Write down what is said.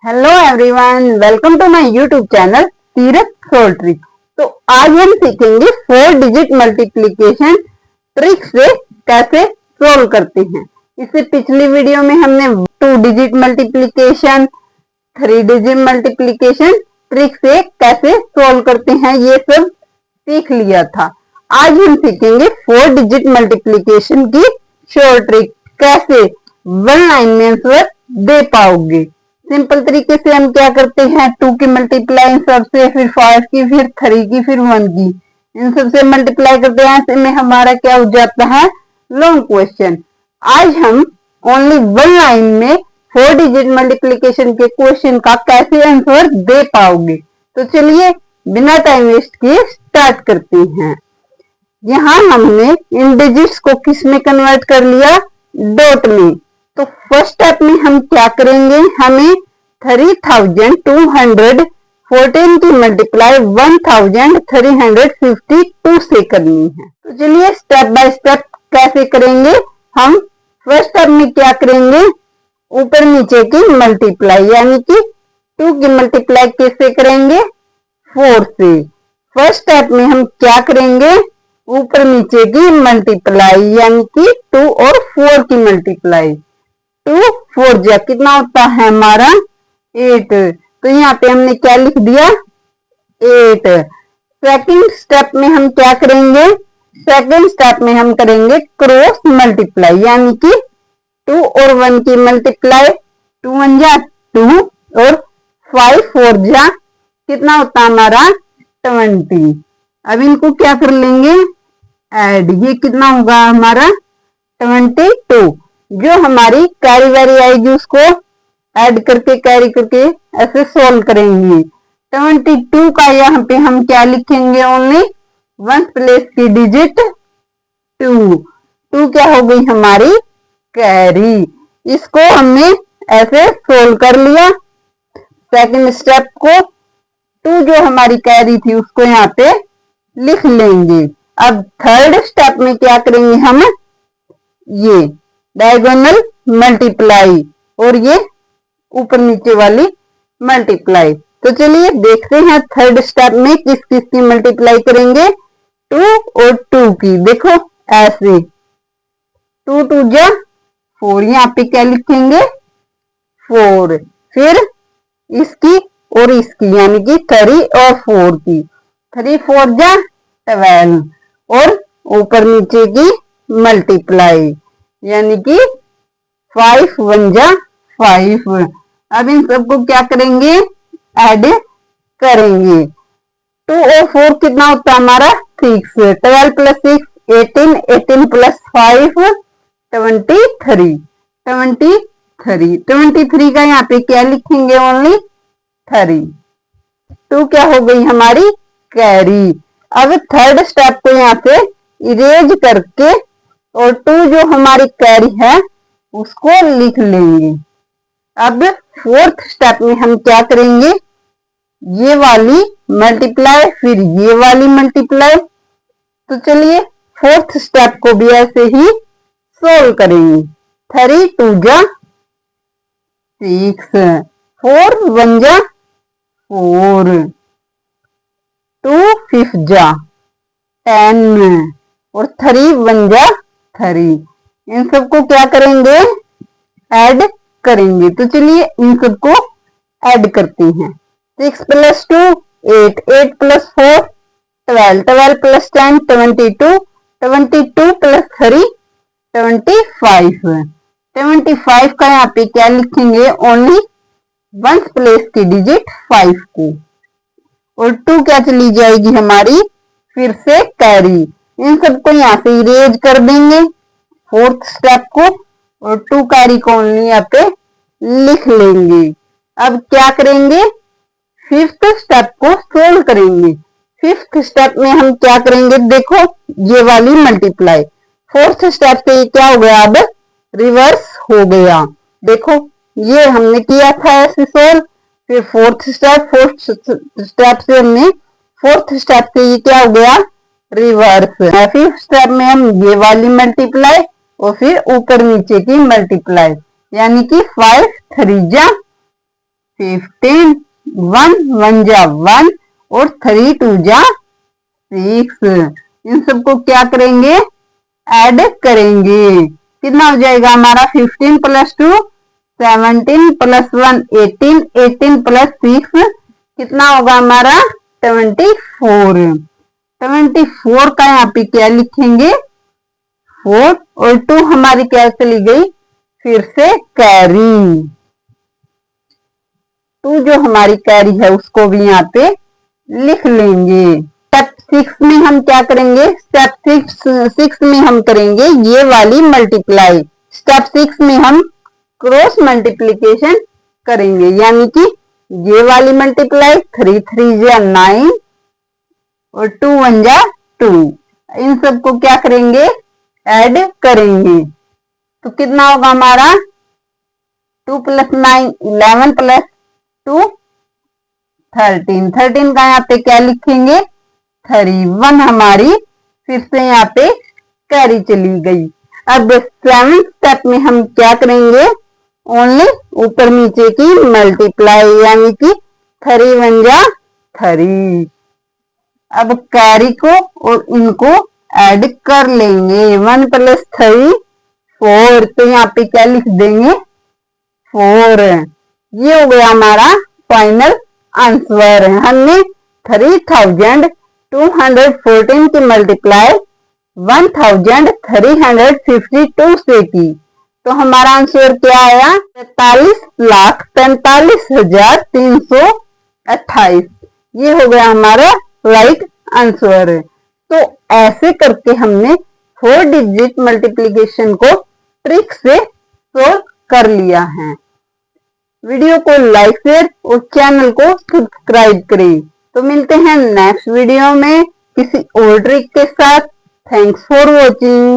Hello everyone, welcome to my YouTube channel Seerat soul trick. तो आज हम सीखेंगे 4 डिजिट मल्टीप्लिकेशन ट्रिक से कैसे सोल्व करते हैं। इससे पिछली वीडियो में हमने 2 digit multiplication, 3 digit multiplication trick से कैसे सोल्व करते हैं ये सब सीख लिया था। आज हम सीखेंगे 4 डिजिट मल्टीप्लिकेशन की शॉर्ट ट्रिक, कैसे 1 लाइन में आंसर दे पाओगे। सिंपल तरीके से हम क्या करते हैं, 2 की मल्टीप्लाई इन सबसे, फिर 5 की, फिर 3 की, फिर 1 की, इन सबसे मल्टीप्लाई करते हैं। ऐसे में हमारा क्या हो जाता है, लॉन्ग क्वेश्चन। आज हम ओनली 1 लाइन में 4 डिजिट मल्टीप्लिकेशन के क्वेश्चन का कैसे आंसर दे पाओगे। तो चलिए बिना टाइम वेस्ट किए स्टार्ट करते हैं। यहाँ हमने इन डिजिट्स को किस में कन्वर्ट कर लिया, डॉट में। तो फर्स्ट स्टेप में हम क्या करेंगे, हमें 3214 की मल्टीप्लाई 1352 से करनी है। तो चलिए स्टेप बाय स्टेप कैसे करेंगे। हम फर्स्ट स्टेप में क्या करेंगे, ऊपर नीचे की मल्टीप्लाई, यानी कि 2 की मल्टीप्लाई कैसे करेंगे, 4 से। फर्स्ट स्टेप में हम क्या करेंगे, ऊपर नीचे की मल्टीप्लाई, यानी कि 2 और 4 की मल्टीप्लाई। 2 4 जा कितना होता है हमारा 8। तो यहाँ पे हमने क्या लिख दिया, 8। सेकंड स्टेप में हम क्या करेंगे, सेकंड स्टेप में हम करेंगे क्रॉस मल्टीप्लाई, यानी कि 2 और 1 की मल्टीप्लाई। 2 1 जा 2 और 5 4 जा कितना होता है हमारा 20। अब इनको क्या कर लेंगे, ऐड। ये कितना होगा हमारा 22। जो हमारी कैरी वैरी आएगी उसको ऐड करके कैरी करके ऐसे सोल्व करेंगे। 22 का यहाँ पे हम क्या लिखेंगे, ओनली 1 प्लेस की डिजिट 2। 2 क्या हो गई हमारी कैरी। इसको हमने ऐसे सोल्व कर लिया। सेकंड स्टेप को 2 जो हमारी कैरी थी उसको यहाँ पे लिख लेंगे। अब थर्ड स्टेप में क्या करेंगे, हम ये डायगोनल मल्टीप्लाई और ये ऊपर नीचे वाली मल्टीप्लाई। तो चलिए देखते हैं थर्ड स्टेप में किस किस की मल्टीप्लाई करेंगे, 2 और 2 की। देखो ऐसे 2 2 जा 4, यहाँ पे क्या लिखेंगे 4, फिर इसकी और इसकी, यानी कि 3 और 4 की। 3 4 जा 12 और ऊपर नीचे की मल्टीप्लाई, यानी कि 5 1 जा 5। अब इन सबको क्या करेंगे, ऐड करेंगे। 2 और 4 कितना होता है हमारा 6। 12 प्लस 6 18, 18 प्लस 5 23। 23 का यहाँ पे क्या लिखेंगे, ओनली 3। 2 क्या हो गई हमारी कैरी। अब थर्ड स्टेप को यहाँ से इरेज करके और 2 जो हमारी कैरी है उसको लिख लेंगे। अब फोर्थ स्टेप में हम क्या करेंगे, ये वाली मल्टीप्लाई फिर ये वाली मल्टीप्लाई। तो चलिए फोर्थ स्टेप को भी ऐसे ही सोल्व करेंगे। 3 2 जा 6, 4 1 जा 4, 2 5 जा 10 और 3 1 जा 3। इन सबको क्या करेंगे, ऐड करेंगे। तो चलिए इन सबको ऐड करते हैं। 6 प्लस 2 8, 8 प्लस 4 12, 12 प्लस 10 22, 22 प्लस 3 25। 25 का यहाँ पे क्या लिखेंगे, ओनली 1 प्लेस की डिजिट 5 को, और 2 क्या चली जाएगी हमारी फिर से कैरी। इन सबको यहाँ से इरेज कर देंगे फोर्थ स्टेप को, और 2 कैरी को ओनली यहाँ पे लिख लेंगे। अब क्या करेंगे, फिफ्थ स्टेप को सोल्व करेंगे। फिफ्थ स्टेप में हम क्या करेंगे, देखो ये वाली मल्टीप्लाई फोर्थ स्टेप से ये क्या हो गया, अब रिवर्स हो गया। देखो ये हमने किया था ऐसे सोल्व, फिर फोर्थ स्टेप से हमने फोर्थ स्टेप से ये क्या हो गया, रिवर्स। फिफ्थ स्टेप में हम ये वाली मल्टीप्लाई और फिर ऊपर नीचे की मल्टीप्लाई, यानी कि 5 3 जा 15, 1 1 जा 1 और 3 2 जा 6। इन सबको क्या करेंगे, ऐड करेंगे। कितना हो जाएगा हमारा 15 प्लस 2 17 प्लस 1 18, 18 प्लस 6 कितना होगा हमारा 24। 24 का यहाँ पे क्या लिखेंगे 4 और 2 हमारी क्या चली गई फिर से कैरी। 2 जो हमारी कैरी है उसको भी यहाँ पे लिख लेंगे। स्टेप 6 में हम क्या करेंगे, स्टेप 6 में हम करेंगे ये वाली मल्टीप्लाई। स्टेप 6 में हम क्रॉस मल्टीप्लीकेशन करेंगे, यानी कि ये वाली मल्टीप्लाई 3 3 जा 9 और 2 1 जा 2। इन सबको क्या करेंगे ऐड करेंगे। तो कितना होगा हमारा 2 प्लस 9 11 प्लस 2 13। 13 का यहाँ पे क्या लिखेंगे 31 हमारी फिर से यहाँ पे कैरी चली गई। अब 7th स्टेप में हम क्या करेंगे ओनली ऊपर नीचे की मल्टीप्लाई, यानी कि 3 1 जा 3। अब कैरी को और इनको ऐड कर लेंगे। 1 प्लस 3 4, तो यहाँ पे क्या लिख देंगे 4। ये हो गया हमारा फाइनल आंसर। हमने 3214 की मल्टीप्लाई 1352 से की, तो हमारा आंसर क्या आया 43,45,328। ये हो गया हमारा राइट आंसर। तो ऐसे करके हमने 4 डिजिट मल्टीप्लिकेशन को ट्रिक से सोल्व कर लिया है। वीडियो को लाइक शेयर और चैनल को सब्सक्राइब करें। तो मिलते हैं नेक्स्ट वीडियो में किसी और ट्रिक के साथ। Thanks for watching.